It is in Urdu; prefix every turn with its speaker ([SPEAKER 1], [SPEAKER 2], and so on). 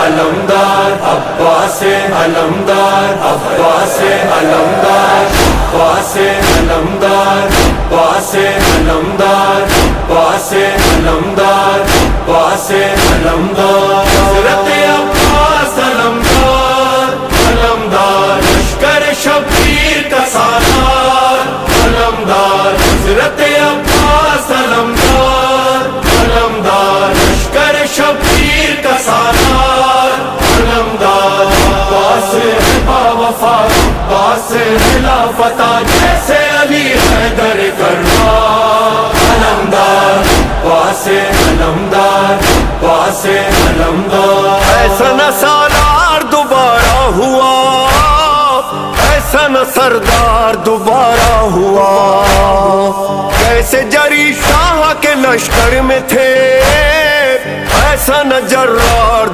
[SPEAKER 1] علمدار عباس علمدار عباس علمدار عباس علمدار عباس علمدار عباس علمدار عباس علمدار حضرت عباس علمدار علمدار لشکر شبیر کا سالار علمدار حضرت عباس علمدار علمدار لشکر شبیر کا سالار علمدار عباس باوفا عباس خلافتا جیسے علی حیدر کرار علمدار عباس علمدار عباس علمدار
[SPEAKER 2] ایسا نہ سالار دوبارہ ہوا، ایسا نہ سردار دوبارہ ہوا، کیسے جری شاہ کے لشکر میں تھے ایسا نہ جرار